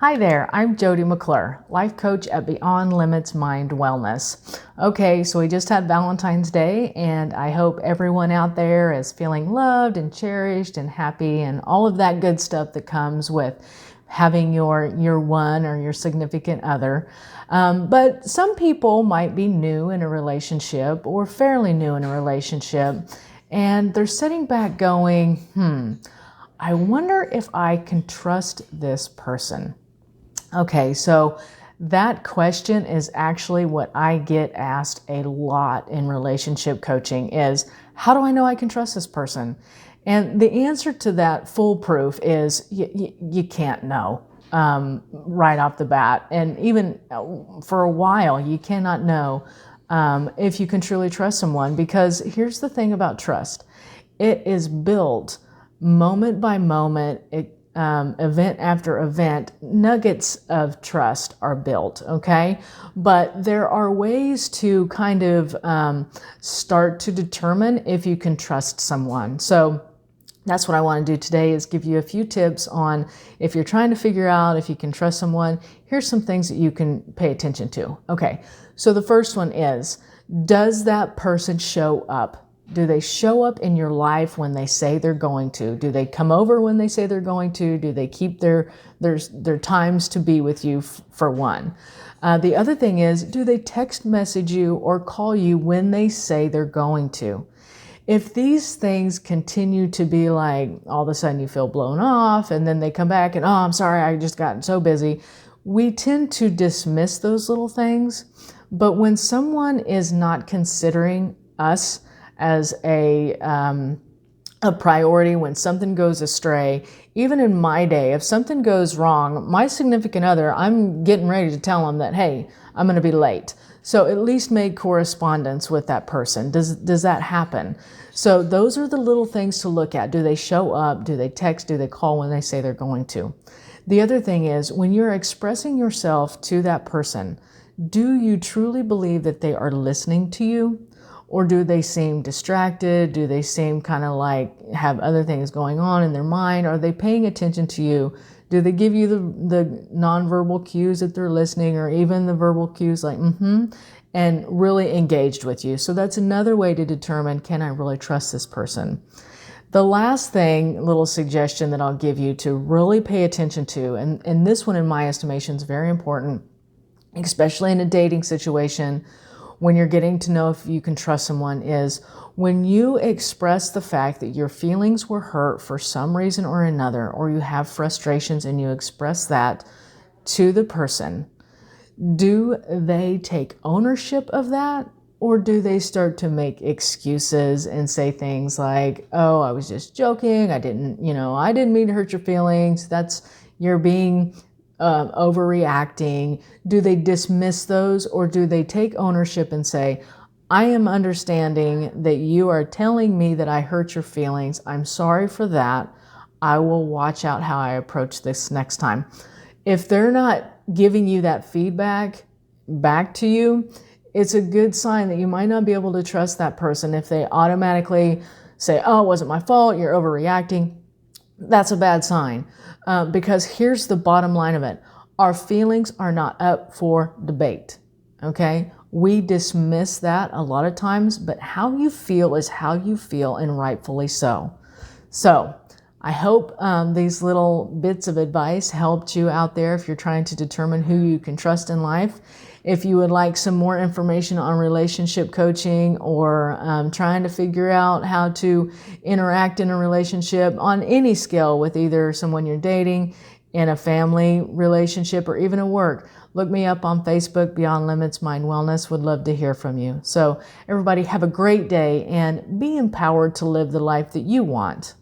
Hi there, I'm Jody McClure, life coach at Beyond Limits Mind Wellness. Okay, so we just had Valentine's Day, and I hope everyone out there is feeling loved and cherished and happy and all of that good stuff that comes with having your one or your significant other. But some people might be new in a relationship or fairly new in a relationship, and they're sitting back going, I wonder if I can trust this person. Okay, so that question is actually what I get asked a lot in relationship coaching is, how do I know I can trust this person? And the answer to that foolproof is you can't know right off the bat. And even for a while, you cannot know if you can truly trust someone, because here's the thing about trust. It is built moment by moment, event after event. Nuggets of trust are built, okay? But there are ways to kind of start to determine if you can trust someone. So that's what I want to do today, is give you a few tips on if you're trying to figure out if you can trust someone. Here's some things that you can pay attention to. Okay, so the first one is, does that person show up? Do they show up in your life when they say they're going to? Do they come over when they say they're going to? Do they keep their times to be with you for one? The other thing is, do they text message you or call you when they say they're going to? If these things continue to be like, all of a sudden you feel blown off and then they come back and, oh, I'm sorry, I just got so busy. We tend to dismiss those little things. But when someone is not considering us as a priority, when something goes astray, even in my day, if something goes wrong, my significant other, I'm getting ready to tell them that, hey, I'm going to be late. So at least make correspondence with that person. Does that happen? So those are the little things to look at. Do they show up? Do they text? Do they call when they say they're going to? The other thing is, when you're expressing yourself to that person, do you truly believe that they are listening to you? Or do they seem distracted? Do they seem kind of like have other things going on in their mind? Are they paying attention to you? Do they give you the nonverbal cues that they're listening, or even the verbal cues like, and really engaged with you? So that's another way to determine, can I really trust this person? The last thing, little suggestion that I'll give you to really pay attention to, and this one in my estimation is very important, especially in a dating situation, when you're getting to know if you can trust someone, is when you express the fact that your feelings were hurt for some reason or another, or you have frustrations and you express that to the person, do they take ownership of that? Or do they start to make excuses and say things like, oh, I was just joking. I didn't mean to hurt your feelings. You're being overreacting. Do they dismiss those, or do they take ownership and say, I am understanding that you are telling me that I hurt your feelings. I'm sorry for that. I will watch out how I approach this next time. If they're not giving you that feedback back to you, it's a good sign that you might not be able to trust that person. If they automatically say, oh, it wasn't my fault, you're overreacting, that's a bad sign. Because here's the bottom line of it. Our feelings are not up for debate, okay? We dismiss that a lot of times, but how you feel is how you feel, and rightfully so. So I hope these little bits of advice helped you out there if you're trying to determine who you can trust in life. If you would like some more information on relationship coaching, or trying to figure out how to interact in a relationship on any scale with either someone you're dating, in a family relationship, or even at work, look me up on Facebook, Beyond Limits Mind Wellness. Would love to hear from you. So everybody have a great day and be empowered to live the life that you want.